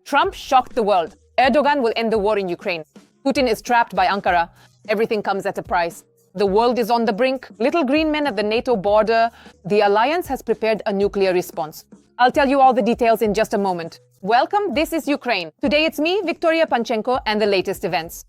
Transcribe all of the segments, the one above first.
Trump shocked the world. Erdogan will end the war in Ukraine. Putin is trapped by Ankara. Everything comes at a price. The world is on the brink. Little green men at the NATO border. The alliance has prepared a nuclear response. I'll tell you all the details in just a moment. Welcome, this is Ukraine. Today it's me, Victoria Panchenko, and the latest events.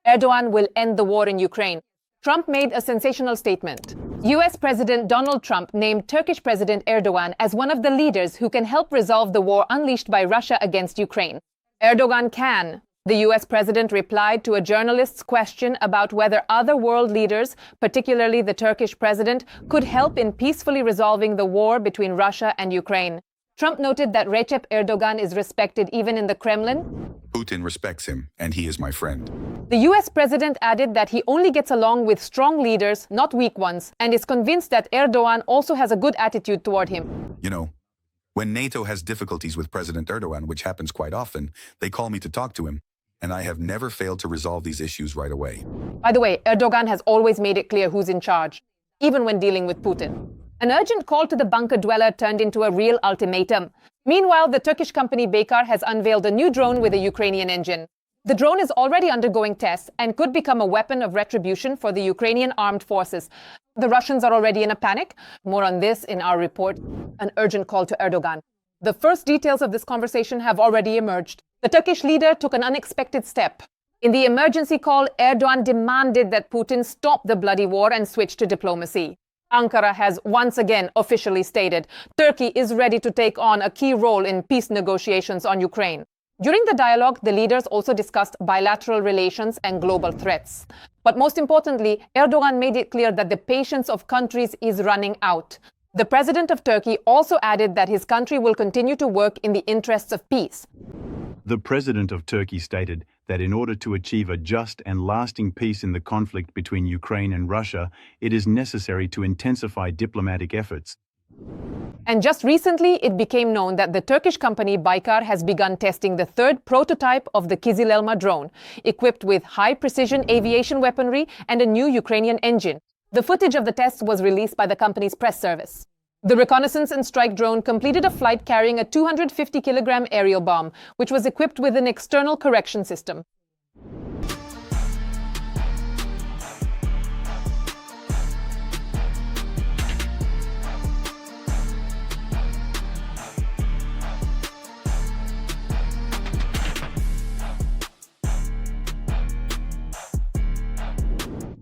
Erdogan will end the war in Ukraine. Trump made a sensational statement. US President Donald Trump named Turkish President Erdogan as one of the leaders who can help resolve the war unleashed by Russia against Ukraine. Erdogan can. The US president replied to a journalist's question about whether other world leaders, particularly the Turkish president, could help in peacefully resolving the war between Russia and Ukraine. Trump noted that Recep Erdogan is respected even in the Kremlin. Putin respects him, and he is my friend. The US president added that he only gets along with strong leaders, not weak ones, and is convinced that Erdogan also has a good attitude toward him. You know, when NATO has difficulties with President Erdogan, which happens quite often, they call me to talk to him, and I have never failed to resolve these issues right away. By the way, Erdogan has always made it clear who's in charge, even when dealing with Putin. An urgent call to the bunker dweller turned into a real ultimatum. Meanwhile, the Turkish company Baykar has unveiled a new drone with a Ukrainian engine. The drone is already undergoing tests and could become a weapon of retribution for the Ukrainian armed forces. The Russians are already in a panic. More on this in our report. An urgent call to Erdogan. The first details of this conversation have already emerged. The Turkish leader took an unexpected step. In the emergency call, Erdogan demanded that Putin stop the bloody war and switch to diplomacy. Ankara has once again officially stated Turkey is ready to take on a key role in peace negotiations on Ukraine. During the dialogue, the leaders also discussed bilateral relations and global threats. But most importantly, Erdogan made it clear that the patience of countries is running out. The president of Turkey also added that his country will continue to work in the interests of peace. The president of Turkey stated that in order to achieve a just and lasting peace in the conflict between Ukraine and Russia, it is necessary to intensify diplomatic efforts. And just recently, it became known that the Turkish company Baykar has begun testing the third prototype of the Kizil Elma drone, equipped with high-precision aviation weaponry and a new Ukrainian engine. The footage of the test was released by the company's press service. The reconnaissance and strike drone completed a flight carrying a 250-kilogram aerial bomb, which was equipped with an external correction system.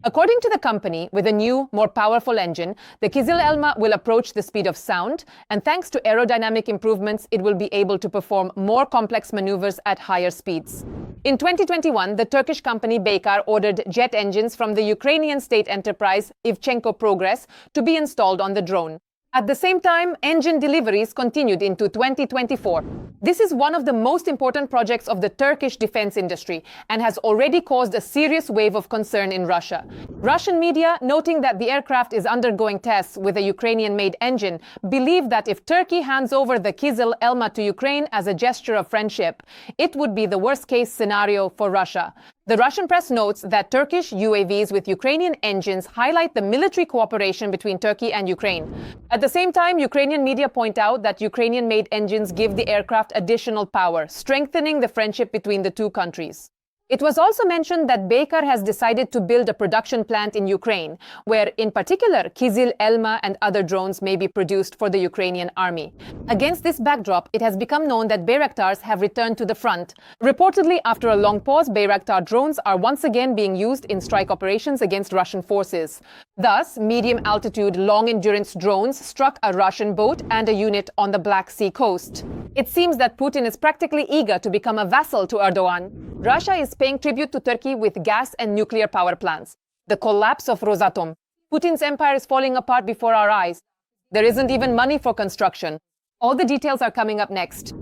According to the company, with a new, more powerful engine, the Kizil Elma will approach the speed of sound, and thanks to aerodynamic improvements, it will be able to perform more complex maneuvers at higher speeds. In 2021, the Turkish company Baykar ordered jet engines from the Ukrainian state enterprise Ivchenko Progress to be installed on the drone. At the same time, engine deliveries continued into 2024. This is one of the most important projects of the Turkish defense industry and has already caused a serious wave of concern in Russia. Russian media, noting that the aircraft is undergoing tests with a Ukrainian-made engine, believe that if Turkey hands over the Kizil Elma to Ukraine as a gesture of friendship, it would be the worst-case scenario for Russia. The Russian press notes that Turkish UAVs with Ukrainian engines highlight the military cooperation between Turkey and Ukraine. At the same time, Ukrainian media point out that Ukrainian-made engines give the aircraft additional power, strengthening the friendship between the two countries. It was also mentioned that Baykar has decided to build a production plant in Ukraine, where, in particular, Kizil Elma and other drones may be produced for the Ukrainian army. Against this backdrop, it has become known that Bayraktars have returned to the front. Reportedly, after a long pause, Bayraktar drones are once again being used in strike operations against Russian forces. Thus, medium-altitude, long-endurance drones struck a Russian boat and a unit on the Black Sea coast. It seems that Putin is practically eager to become a vassal to Erdogan. Russia is paying tribute to Turkey with gas and nuclear power plants. The collapse of Rosatom. Putin's empire is falling apart before our eyes. There isn't even money for construction. All the details are coming up next.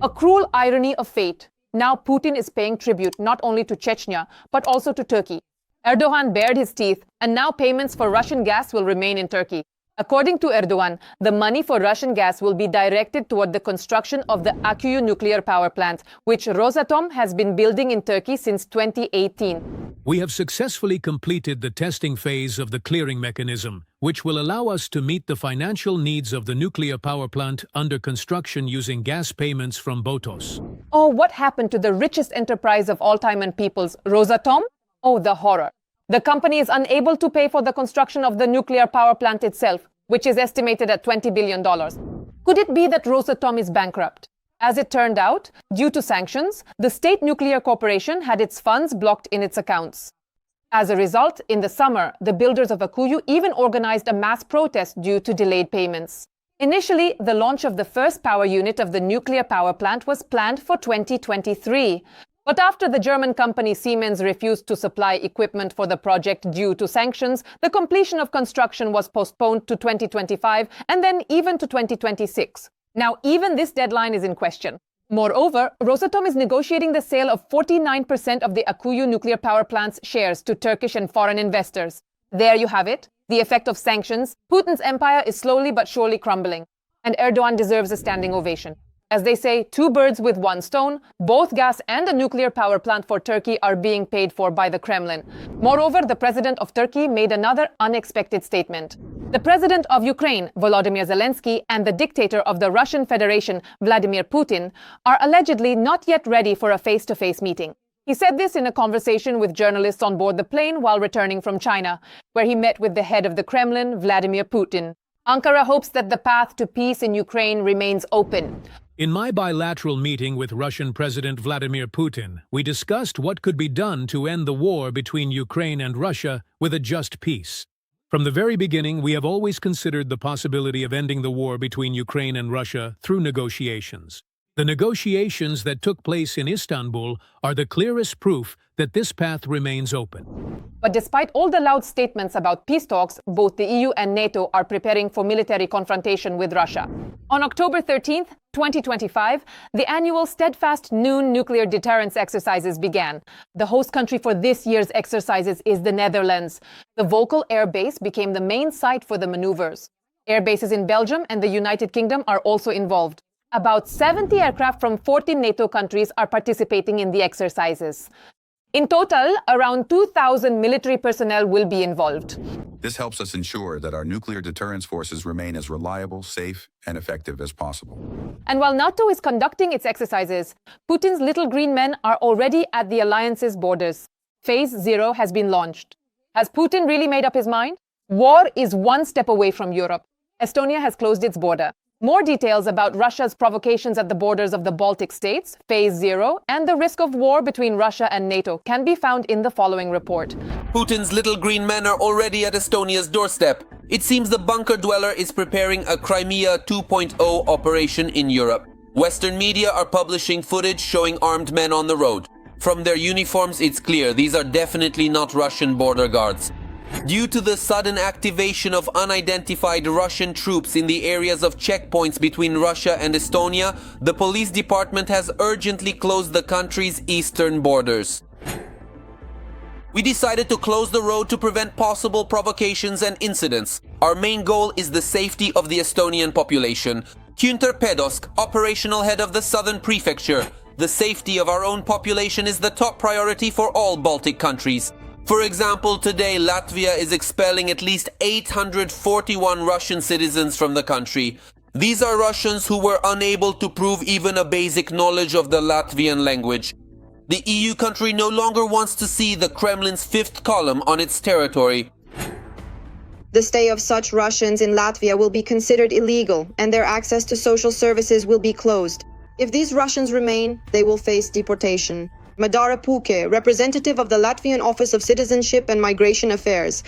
A cruel irony of fate. Now Putin is paying tribute not only to Chechnya, but also to Turkey. Erdogan bared his teeth, and now payments for Russian gas will remain in Turkey. According to Erdogan, the money for Russian gas will be directed toward the construction of the Akkuyu nuclear power plant, which Rosatom has been building in Turkey since 2018. We have successfully completed the testing phase of the clearing mechanism, which will allow us to meet the financial needs of the nuclear power plant under construction using gas payments from Botos. Oh, what happened to the richest enterprise of all time and peoples, Rosatom? Oh, the horror. The company is unable to pay for the construction of the nuclear power plant itself, which is estimated at $20 billion. Could it be that Rosatom is bankrupt? As it turned out, due to sanctions, the state nuclear corporation had its funds blocked in its accounts. As a result, in the summer, the builders of Akuyu even organized a mass protest due to delayed payments. Initially, the launch of the first power unit of the nuclear power plant was planned for 2023. But after the German company Siemens refused to supply equipment for the project due to sanctions, the completion of construction was postponed to 2025 and then even to 2026. Now, even this deadline is in question. Moreover, Rosatom is negotiating the sale of 49% of the Akuyu nuclear power plant's shares to Turkish and foreign investors. There you have it, the effect of sanctions. Putin's empire is slowly but surely crumbling, and Erdogan deserves a standing ovation. As they say, two birds with one stone, both gas and a nuclear power plant for Turkey are being paid for by the Kremlin. Moreover, the president of Turkey made another unexpected statement. The president of Ukraine, Volodymyr Zelensky, and the dictator of the Russian Federation, Vladimir Putin, are allegedly not yet ready for a face-to-face meeting. He said this in a conversation with journalists on board the plane while returning from China, where he met with the head of the Kremlin, Vladimir Putin. Ankara hopes that the path to peace in Ukraine remains open. In my bilateral meeting with Russian President Vladimir Putin, we discussed what could be done to end the war between Ukraine and Russia with a just peace. From the very beginning, we have always considered the possibility of ending the war between Ukraine and Russia through negotiations. The negotiations that took place in Istanbul are the clearest proof that this path remains open. But despite all the loud statements about peace talks, both the EU and NATO are preparing for military confrontation with Russia. On October 13th, 2025, the annual Steadfast Noon nuclear deterrence exercises began. The host country for this year's exercises is the Netherlands. The Volkel Air Base became the main site for the maneuvers. Air bases in Belgium and the United Kingdom are also involved. About 70 aircraft from 14 NATO countries are participating in the exercises. In total, around 2,000 military personnel will be involved. This helps us ensure that our nuclear deterrence forces remain as reliable, safe, and effective as possible. And while NATO is conducting its exercises, Putin's little green men are already at the alliance's borders. Phase 0 has been launched. Has Putin really made up his mind? War is one step away from Europe. Estonia has closed its border. More details about Russia's provocations at the borders of the Baltic states, Phase 0, and the risk of war between Russia and NATO can be found in the following report. Putin's little green men are already at Estonia's doorstep. It seems the bunker dweller is preparing a Crimea 2.0 operation in Europe. Western media are publishing footage showing armed men on the road. From their uniforms, it's clear these are definitely not Russian border guards. Due to the sudden activation of unidentified Russian troops in the areas of checkpoints between Russia and Estonia, the police department has urgently closed the country's eastern borders. We decided to close the road to prevent possible provocations and incidents. Our main goal is the safety of the Estonian population. Künter Pedosk, operational head of the southern prefecture. The safety of our own population is the top priority for all Baltic countries. For example, today Latvia is expelling at least 841 Russian citizens from the country. These are Russians who were unable to prove even a basic knowledge of the Latvian language. The EU country no longer wants to see the Kremlin's fifth column on its territory. The stay of such Russians in Latvia will be considered illegal, and their access to social services will be closed. If these Russians remain, they will face deportation. Madara Puke, representative of the Latvian Office of Citizenship and Migration Affairs.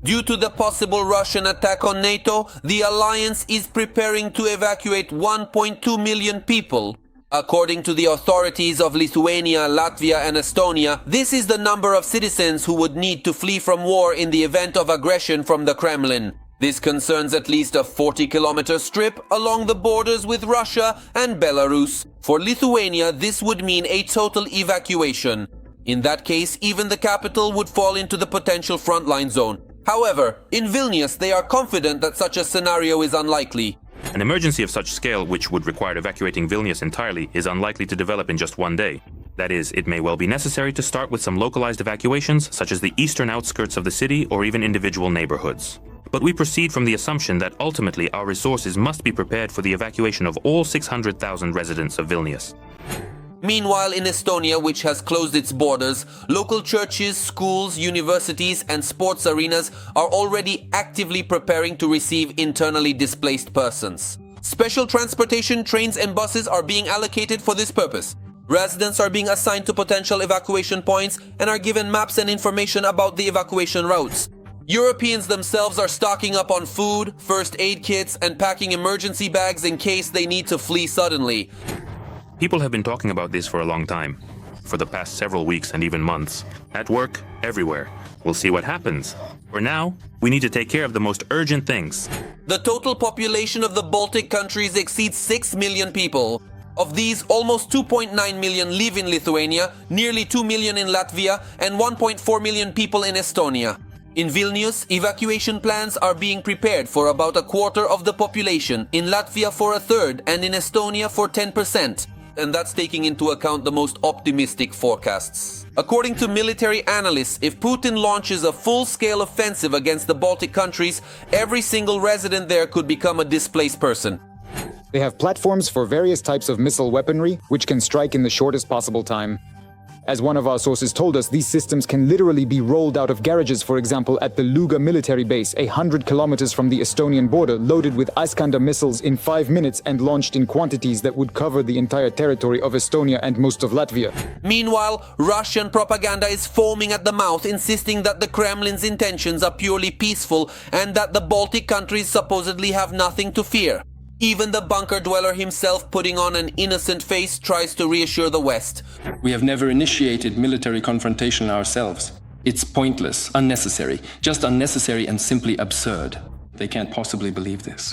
Due to the possible Russian attack on NATO, the alliance is preparing to evacuate 1.2 million people. According to the authorities of Lithuania, Latvia and Estonia, this is the number of citizens who would need to flee from war in the event of aggression from the Kremlin. This concerns at least a 40-kilometer strip along the borders with Russia and Belarus. For Lithuania, this would mean a total evacuation. In that case, even the capital would fall into the potential frontline zone. However, in Vilnius, they are confident that such a scenario is unlikely. An emergency of such scale, which would require evacuating Vilnius entirely, is unlikely to develop in just one day. That is, it may well be necessary to start with some localized evacuations, such as the eastern outskirts of the city or even individual neighborhoods. but we proceed from the assumption that ultimately our resources must be prepared for the evacuation of all 600,000 residents of Vilnius. Meanwhile, in Estonia, which has closed its borders, local churches, schools, universities, and sports arenas are already actively preparing to receive internally displaced persons. Special transportation trains and buses are being allocated for this purpose. Residents are being assigned to potential evacuation points and are given maps and information about the evacuation routes. Europeans themselves are stocking up on food, first aid kits, and packing emergency bags in case they need to flee suddenly. People have been talking about this for a long time, for the past several weeks and even months. At work, everywhere. We'll see what happens. For now, we need to take care of the most urgent things. The total population of the Baltic countries exceeds 6 million people. Of these, almost 2.9 million live in Lithuania, nearly 2 million in Latvia, and 1.4 million people in Estonia. In Vilnius, evacuation plans are being prepared for about a quarter of the population, in Latvia for a third, and in Estonia for 10%. And that's taking into account the most optimistic forecasts. According to military analysts, if Putin launches a full-scale offensive against the Baltic countries, every single resident there could become a displaced person. They have platforms for various types of missile weaponry, which can strike in the shortest possible time. As one of our sources told us, these systems can literally be rolled out of garages, for example, at the Luga military base, 100 kilometers from the Estonian border, loaded with Iskander missiles in 5 minutes and launched in quantities that would cover the entire territory of Estonia and most of Latvia. Meanwhile, Russian propaganda is foaming at the mouth, insisting that the Kremlin's intentions are purely peaceful and that the Baltic countries supposedly have nothing to fear. Even the bunker dweller himself, putting on an innocent face, tries to reassure the West. We have never initiated military confrontation ourselves. It's pointless, unnecessary, just unnecessary and simply absurd. They can't possibly believe this.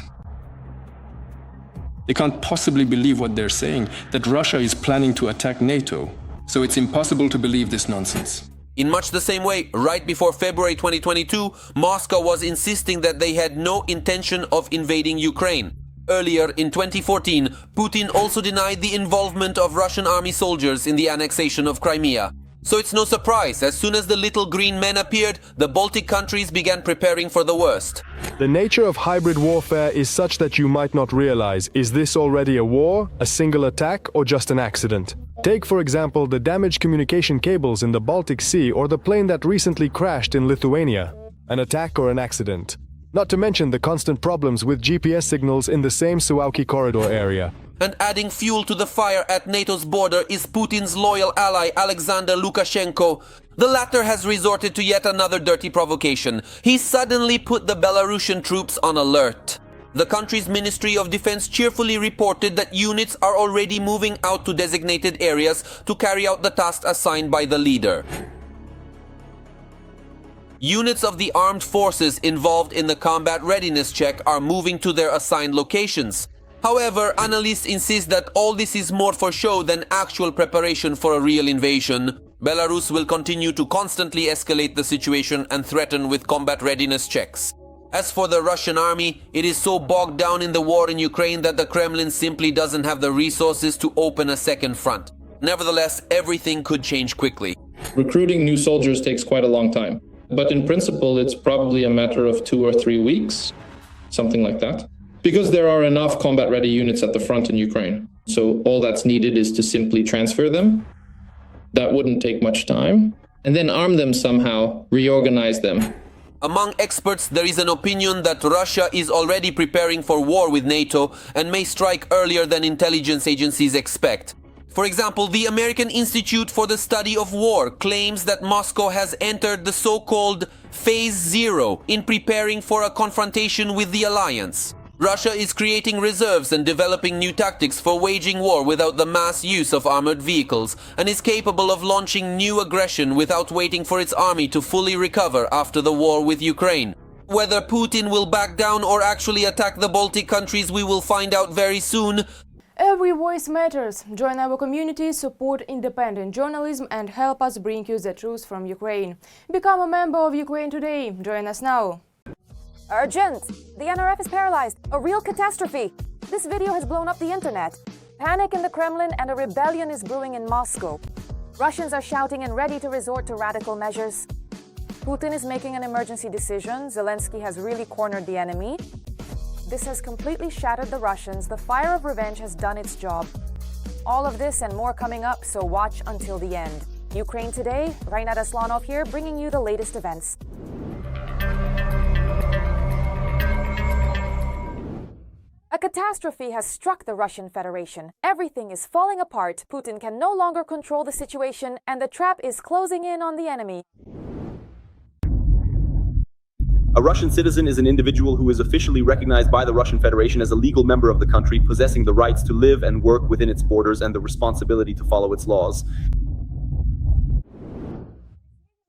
They can't possibly believe what they're saying, that Russia is planning to attack NATO. So it's impossible to believe this nonsense. In much the same way, right before February 2022, Moscow was insisting that they had no intention of invading Ukraine. Earlier, in 2014, Putin also denied the involvement of Russian army soldiers in the annexation of Crimea. So it's no surprise, as soon as the little green men appeared, the Baltic countries began preparing for the worst. The nature of hybrid warfare is such that you might not realize, is this already a war, a single attack, or just an accident? Take, for example, the damaged communication cables in the Baltic Sea or the plane that recently crashed in Lithuania. An attack or an accident? Not to mention the constant problems with GPS signals in the same Suwałki corridor area. And adding fuel to the fire at NATO's border is Putin's loyal ally Alexander Lukashenko. The latter has resorted to yet another dirty provocation. He suddenly put the Belarusian troops on alert. The country's Ministry of Defense cheerfully reported that units are already moving out to designated areas to carry out the task assigned by the leader. Units of the armed forces involved in the combat readiness check are moving to their assigned locations. However, analysts insist that all this is more for show than actual preparation for a real invasion. Belarus will continue to constantly escalate the situation and threaten with combat readiness checks. As for the Russian army, it is so bogged down in the war in Ukraine that the Kremlin simply doesn't have the resources to open a second front. Nevertheless, everything could change quickly. Recruiting new soldiers takes quite a long time. But in principle, it's probably a matter of 2 or 3 weeks, something like that. Because there are enough combat-ready units at the front in Ukraine. So all that's needed is to simply transfer them. That wouldn't take much time. And then arm them somehow, reorganize them. Among experts, there is an opinion that Russia is already preparing for war with NATO and may strike earlier than intelligence agencies expect. For example, the American Institute for the Study of War claims that Moscow has entered the so-called Phase Zero in preparing for a confrontation with the alliance. Russia is creating reserves and developing new tactics for waging war without the mass use of armored vehicles, and is capable of launching new aggression without waiting for its army to fully recover after the war with Ukraine. Whether Putin will back down or actually attack the Baltic countries, we will find out very soon. Every voice matters. Join our community, support independent journalism and help us bring you the truth from Ukraine. Become a member of Ukraine Today. Join us now. Urgent! The NRF is paralyzed. A real catastrophe. This video has blown up the internet. Panic in the Kremlin and a rebellion is brewing in Moscow. Russians are shouting and ready to resort to radical measures. Putin is making an emergency decision. Zelensky has really cornered the enemy. This has completely shattered the Russians. The fire of revenge has done its job. All of this and more coming up, so watch until the end. Ukraine Today, Raina Aslanov here, bringing you the latest events. A catastrophe has struck the Russian Federation. Everything is falling apart. Putin can no longer control the situation, and the trap is closing in on the enemy. A Russian citizen is an individual who is officially recognized by the Russian Federation as a legal member of the country, possessing the rights to live and work within its borders and the responsibility to follow its laws.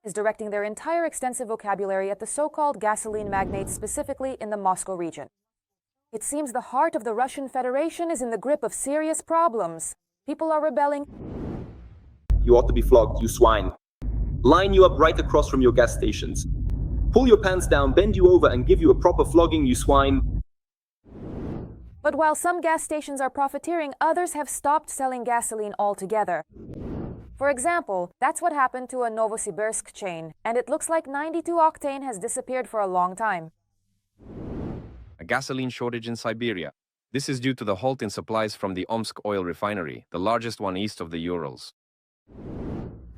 Is directing their entire extensive vocabulary at the so-called gasoline magnates, specifically in the Moscow region. It seems the heart of the Russian Federation is in the grip of serious problems. People are rebelling. You ought to be flogged, you swine. Line you up right across from your gas stations. Pull your pants down, bend you over, and give you a proper flogging, you swine. But while some gas stations are profiteering, others have stopped selling gasoline altogether. For example, that's what happened to a Novosibirsk chain, and it looks like 92 octane has disappeared for a long time. A gasoline shortage in Siberia. This is due to the halt in supplies from the Omsk oil refinery, the largest one east of the Urals.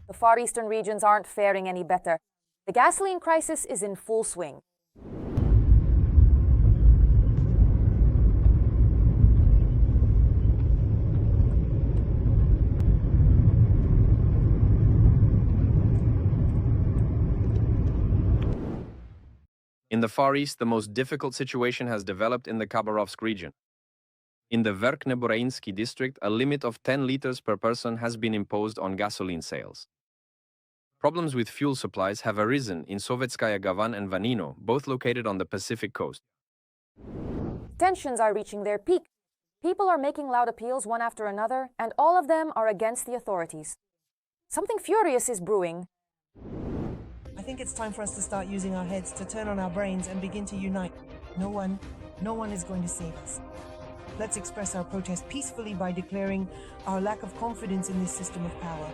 The Far Eastern regions aren't faring any better. The gasoline crisis is in full swing. In the Far East, the most difficult situation has developed in the Khabarovsk region. In the Verkhneburansky district, a limit of 10 liters per person has been imposed on gasoline sales. Problems with fuel supplies have arisen in Sovetskaya Gavan and Vanino, both located on the Pacific coast. Tensions are reaching their peak. People are making loud appeals one after another, and all of them are against the authorities. Something furious is brewing. I think it's time for us to start using our heads, to turn on our brains and begin to unite. No one is going to save us. Let's express our protest peacefully by declaring our lack of confidence in this system of power.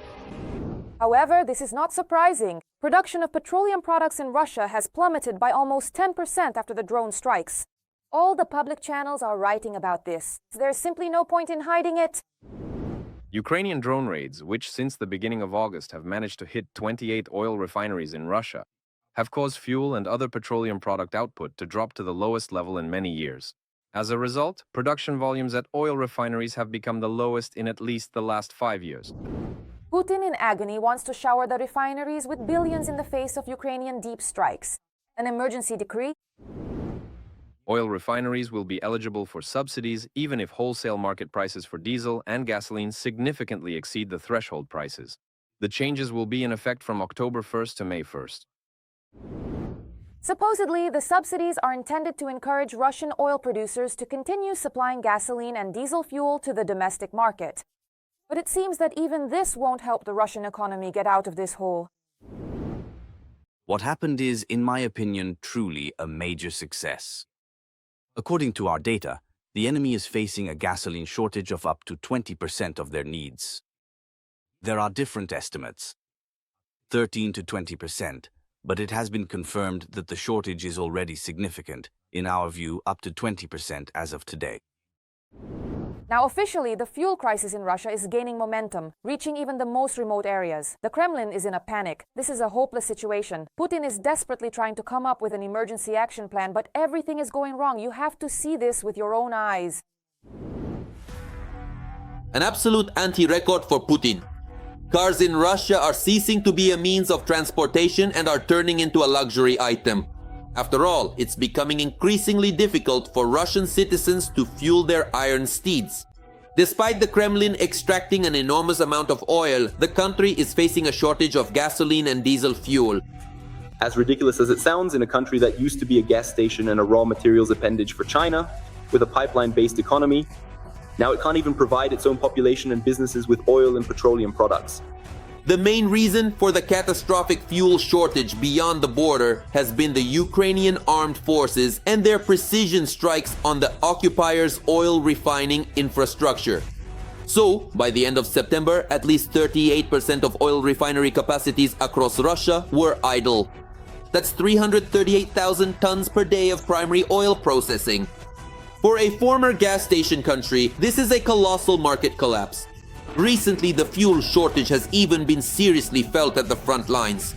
However, this is not surprising. Production of petroleum products in Russia has plummeted by almost 10% after the drone strikes. All the public channels are writing about this. There's simply no point in hiding it. Ukrainian drone raids, which since the beginning of August have managed to hit 28 oil refineries in Russia, have caused fuel and other petroleum product output to drop to the lowest level in many years. As a result, production volumes at oil refineries have become the lowest in at least the last 5 years. Putin in agony wants to shower the refineries with billions in the face of Ukrainian deep strikes. An emergency decree. Oil refineries will be eligible for subsidies even if wholesale market prices for diesel and gasoline significantly exceed the threshold prices. The changes will be in effect from October 1st to May 1st. Supposedly, the subsidies are intended to encourage Russian oil producers to continue supplying gasoline and diesel fuel to the domestic market. But it seems that even this won't help the Russian economy get out of this hole. What happened is, in my opinion, truly a major success. According to our data, the enemy is facing a gasoline shortage of up to 20% of their needs. There are different estimates, 13 to 20%, but it has been confirmed that the shortage is already significant, in our view up to 20% as of today. Now officially, the fuel crisis in Russia is gaining momentum, reaching even the most remote areas. The Kremlin is in a panic. This is a hopeless situation. Putin is desperately trying to come up with an emergency action plan, but everything is going wrong. You have to see this with your own eyes. An absolute anti-record for Putin. Cars in Russia are ceasing to be a means of transportation and are turning into a luxury item. After all, it's becoming increasingly difficult for Russian citizens to fuel their iron steeds. Despite the Kremlin extracting an enormous amount of oil, the country is facing a shortage of gasoline and diesel fuel. As ridiculous as it sounds, in a country that used to be a gas station and a raw materials appendage for China, with a pipeline-based economy, now it can't even provide its own population and businesses with oil and petroleum products. The main reason for the catastrophic fuel shortage beyond the border has been the Ukrainian armed forces and their precision strikes on the occupiers' oil refining infrastructure. So, by the end of September, at least 38% of oil refinery capacities across Russia were idle. That's 338,000 tons per day of primary oil processing. For a former gas station country, this is a colossal market collapse. Recently, the fuel shortage has even been seriously felt at the front lines.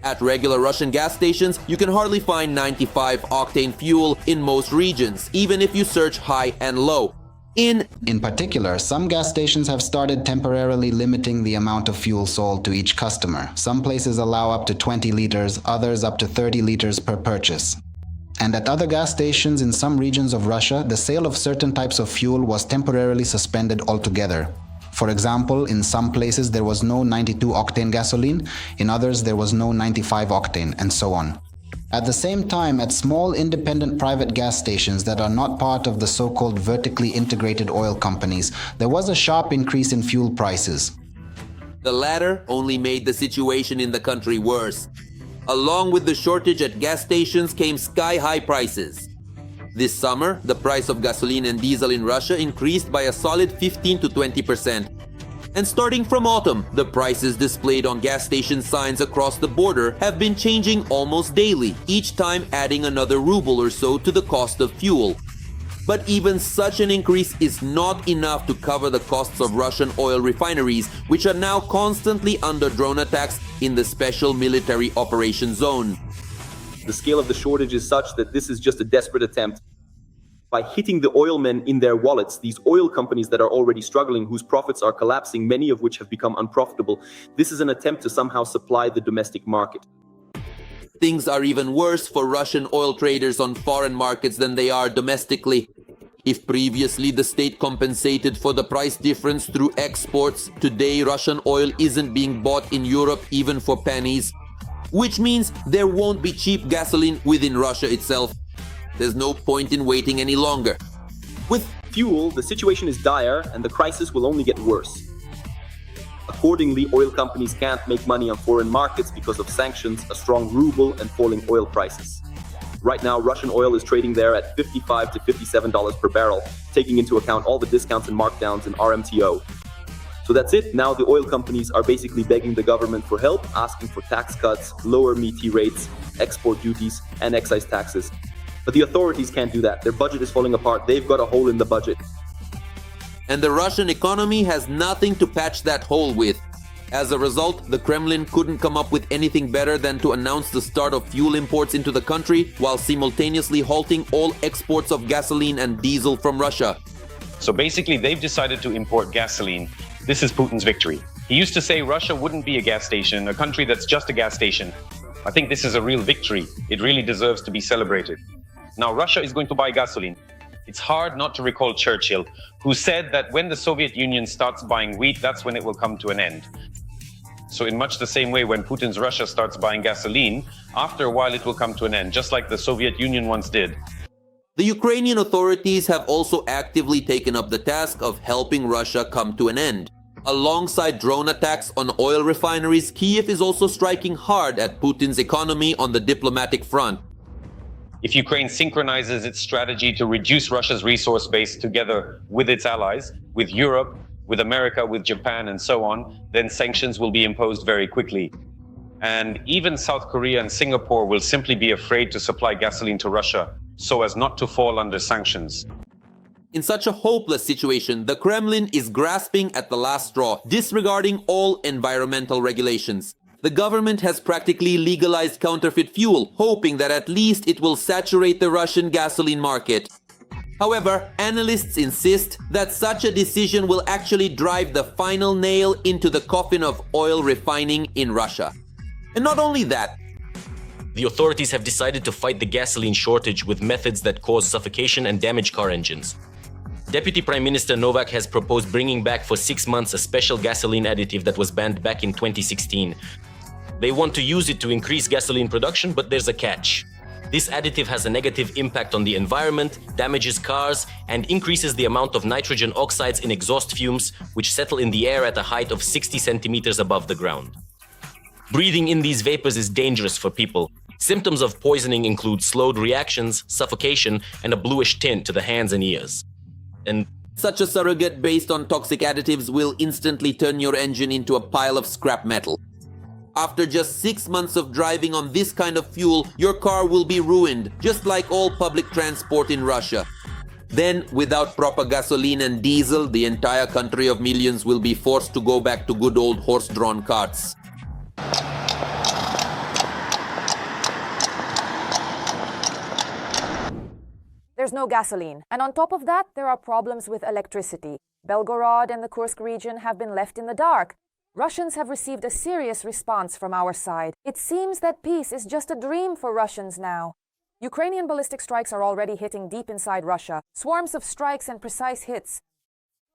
At regular Russian gas stations, you can hardly find 95-octane fuel in most regions, even if you search high and low. In particular, some gas stations have started temporarily limiting the amount of fuel sold to each customer. Some places allow up to 20 liters, others up to 30 liters per purchase. And at other gas stations in some regions of Russia, the sale of certain types of fuel was temporarily suspended altogether. For example, in some places there was no 92-octane gasoline, in others there was no 95-octane, and so on. At the same time, at small independent private gas stations that are not part of the so-called vertically integrated oil companies, there was a sharp increase in fuel prices. The latter only made the situation in the country worse. Along with the shortage at gas stations came sky-high prices. This summer, the price of gasoline and diesel in Russia increased by a solid 15 to 20%. And starting from autumn, the prices displayed on gas station signs across the border have been changing almost daily, each time adding another ruble or so to the cost of fuel. But even such an increase is not enough to cover the costs of Russian oil refineries, which are now constantly under drone attacks in the special military operation zone. The scale of the shortage is such that this is just a desperate attempt. By hitting the oilmen in their wallets, these oil companies that are already struggling, whose profits are collapsing, many of which have become unprofitable, this is an attempt to somehow supply the domestic market. Things are even worse for Russian oil traders on foreign markets than they are domestically. If previously the state compensated for the price difference through exports, today Russian oil isn't being bought in Europe even for pennies. Which means there won't be cheap gasoline within Russia itself. There's no point in waiting any longer. With fuel, the situation is dire and the crisis will only get worse. Accordingly, oil companies can't make money on foreign markets because of sanctions, a strong ruble, and falling oil prices. Right now, Russian oil is trading there at $55 to $57 per barrel, taking into account all the discounts and markdowns in RMTO. So that's it. Now the oil companies are basically begging the government for help, asking for tax cuts, lower MET rates, export duties, and excise taxes. But the authorities can't do that. Their budget is falling apart. They've got a hole in the budget. And the Russian economy has nothing to patch that hole with. As a result, the Kremlin couldn't come up with anything better than to announce the start of fuel imports into the country while simultaneously halting all exports of gasoline and diesel from Russia. So basically, they've decided to import gasoline. This is Putin's victory. He used to say Russia wouldn't be a gas station, a country that's just a gas station. I think this is a real victory. It really deserves to be celebrated. Now, Russia is going to buy gasoline. It's hard not to recall Churchill, who said that when the Soviet Union starts buying wheat, that's when it will come to an end. So in much the same way, when Putin's Russia starts buying gasoline, after a while it will come to an end, just like the Soviet Union once did. The Ukrainian authorities have also actively taken up the task of helping Russia come to an end. Alongside drone attacks on oil refineries, Kyiv is also striking hard at Putin's economy on the diplomatic front. If Ukraine synchronizes its strategy to reduce Russia's resource base together with its allies, with Europe, with America, with Japan, and so on, then sanctions will be imposed very quickly. And even South Korea and Singapore will simply be afraid to supply gasoline to Russia so as not to fall under sanctions. In such a hopeless situation, the Kremlin is grasping at the last straw, disregarding all environmental regulations. The government has practically legalized counterfeit fuel, hoping that at least it will saturate the Russian gasoline market. However, analysts insist that such a decision will actually drive the final nail into the coffin of oil refining in Russia. And not only that, the authorities have decided to fight the gasoline shortage with methods that cause suffocation and damage car engines. Deputy Prime Minister Novak has proposed bringing back for 6 months a special gasoline additive that was banned back in 2016. They want to use it to increase gasoline production, but there's a catch. This additive has a negative impact on the environment, damages cars, and increases the amount of nitrogen oxides in exhaust fumes, which settle in the air at a height of 60 centimeters above the ground. Breathing in these vapors is dangerous for people. Symptoms of poisoning include slowed reactions, suffocation, and a bluish tint to the hands and ears. And such a surrogate based on toxic additives will instantly turn your engine into a pile of scrap metal. After just 6 months of driving on this kind of fuel, your car will be ruined, just like all public transport in Russia. Then, without proper gasoline and diesel, the entire country of millions will be forced to go back to good old horse-drawn carts. There's no gasoline. And on top of that, there are problems with electricity. Belgorod and the Kursk region have been left in the dark. Russians have received a serious response from our side. It seems that peace is just a dream for Russians now. Ukrainian ballistic strikes are already hitting deep inside Russia. Swarms of strikes and precise hits.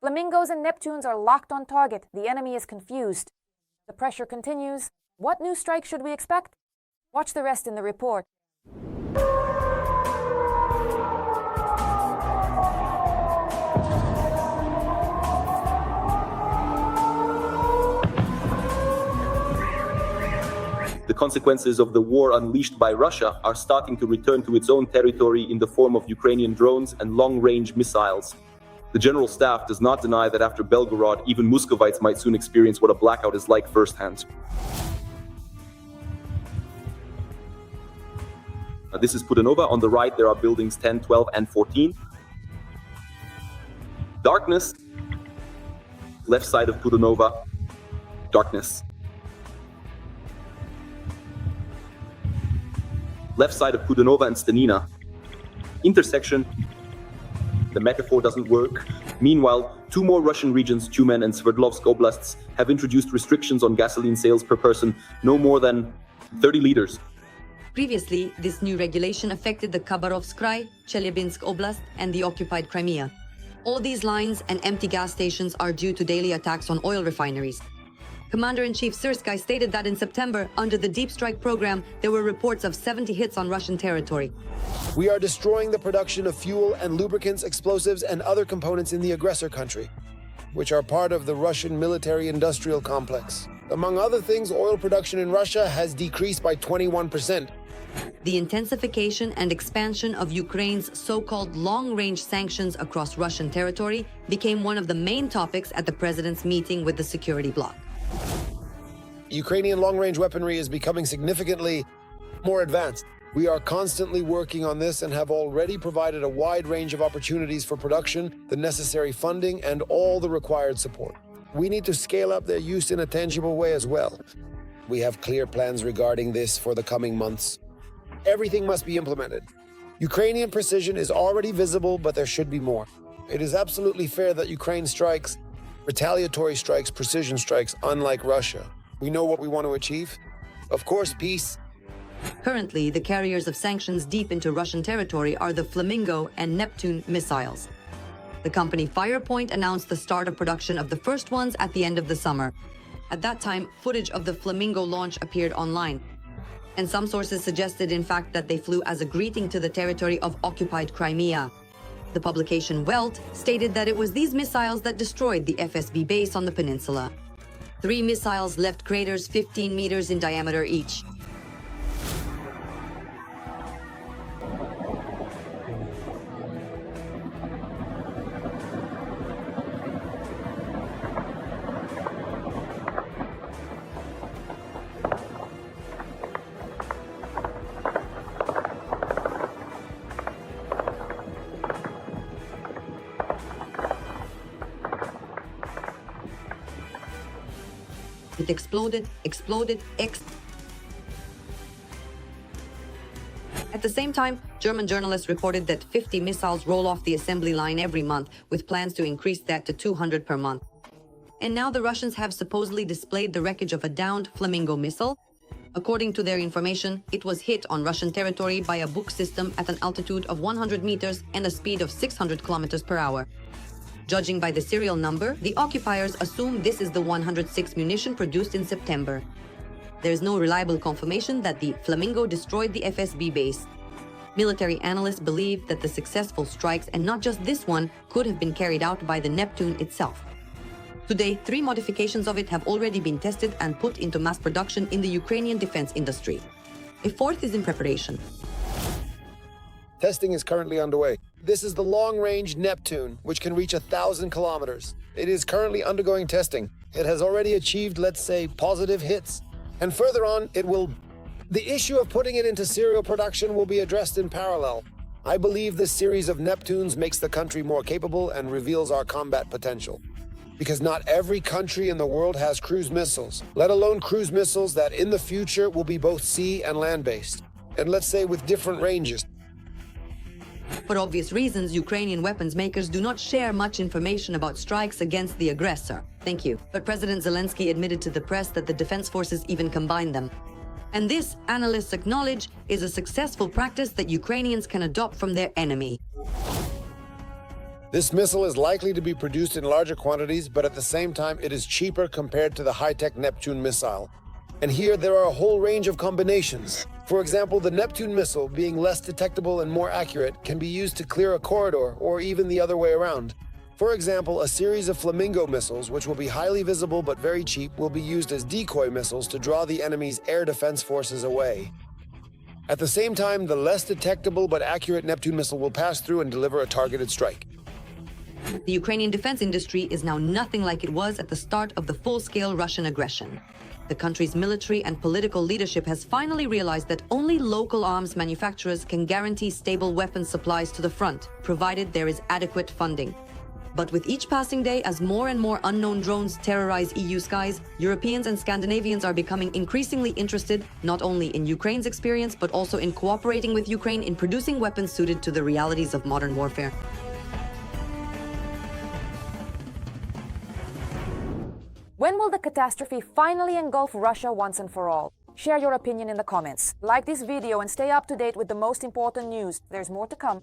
Flamingos and Neptunes are locked on target. The enemy is confused. The pressure continues. What new strike should we expect? Watch the rest in the report. The consequences of the war unleashed by Russia are starting to return to its own territory in the form of Ukrainian drones and long-range missiles. The General Staff does not deny that after Belgorod, even Muscovites might soon experience what a blackout is like firsthand. This is Pudanova. On the right, there are buildings 10, 12, and 14. Darkness. Left side of Pudanova. Darkness. Left side of Pudanova and Stanina. Intersection. The metaphor doesn't work. Meanwhile, 2 more Russian regions, Tyumen and Sverdlovsk oblasts, have introduced restrictions on gasoline sales per person, no more than 30 liters. Previously, this new regulation affected the Khabarovsk Krai, Chelyabinsk Oblast, and the occupied Crimea. All these lines and empty gas stations are due to daily attacks on oil refineries. Commander-in-Chief Syrskyi stated that in September, under the Deep Strike program, there were reports of 70 hits on Russian territory. We are destroying the production of fuel and lubricants, explosives, and other components in the aggressor country, which are part of the Russian military-industrial complex. Among other things, oil production in Russia has decreased by 21%. The intensification and expansion of Ukraine's so-called long-range sanctions across Russian territory became one of the main topics at the president's meeting with the security bloc. Ukrainian long-range weaponry is becoming significantly more advanced. We are constantly working on this and have already provided a wide range of opportunities for production, the necessary funding, and all the required support. We need to scale up their use in a tangible way as well. We have clear plans regarding this for the coming months. Everything must be implemented. Ukrainian precision is already visible, but there should be more. It is absolutely fair that Ukraine strikes retaliatory strikes, precision strikes, unlike Russia. We know what we want to achieve. Of course, peace. Currently, the carriers of sanctions deep into Russian territory are the Flamingo and Neptune missiles. The company Firepoint announced the start of production of the first ones at the end of the summer. At that time, footage of the Flamingo launch appeared online. And some sources suggested, in fact, that they flew as a greeting to the territory of occupied Crimea. The publication Welt stated that it was these missiles that destroyed the FSB base on the peninsula. 3 missiles left craters 15 meters in diameter each. It exploded. At the same time, German journalists reported that 50 missiles roll off the assembly line every month, with plans to increase that to 200 per month. And now the Russians have supposedly displayed the wreckage of a downed Flamingo missile. According to their information, it was hit on Russian territory by a Buk system at an altitude of 100 meters and a speed of 600 kilometers per hour. Judging by the serial number, the occupiers assume this is the 106 munition produced in September. There is no reliable confirmation that the Flamingo destroyed the FSB base. Military analysts believe that the successful strikes, and not just this one, could have been carried out by the Neptune itself. Today, 3 modifications of it have already been tested and put into mass production in the Ukrainian defense industry. A 4th is in preparation. Testing is currently underway. This is the long-range Neptune, which can reach 1,000 kilometers. It is currently undergoing testing. It has already achieved, let's say, positive hits. And further on, the issue of putting it into serial production will be addressed in parallel. I believe this series of Neptunes makes the country more capable and reveals our combat potential. Because not every country in the world has cruise missiles, let alone cruise missiles that in the future will be both sea and land-based, and let's say with different ranges. For obvious reasons, Ukrainian weapons makers do not share much information about strikes against the aggressor. Thank you. But President Zelensky admitted to the press that the defense forces even combine them. And this, analysts acknowledge, is a successful practice that Ukrainians can adopt from their enemy. This missile is likely to be produced in larger quantities, but at the same time it is cheaper compared to the high-tech Neptune missile. And here there are a whole range of combinations. For example, the Neptune missile, being less detectable and more accurate, can be used to clear a corridor, or even the other way around. For example, a series of Flamingo missiles, which will be highly visible but very cheap, will be used as decoy missiles to draw the enemy's air defense forces away. At the same time, the less detectable but accurate Neptune missile will pass through and deliver a targeted strike. The Ukrainian defense industry is now nothing like it was at the start of the full-scale Russian aggression. The country's military and political leadership has finally realized that only local arms manufacturers can guarantee stable weapons supplies to the front, provided there is adequate funding. But with each passing day, as more and more unknown drones terrorize EU skies, Europeans and Scandinavians are becoming increasingly interested not only in Ukraine's experience, but also in cooperating with Ukraine in producing weapons suited to the realities of modern warfare. When will the catastrophe finally engulf Russia once and for all? Share your opinion in the comments. Like this video and stay up to date with the most important news. There's more to come.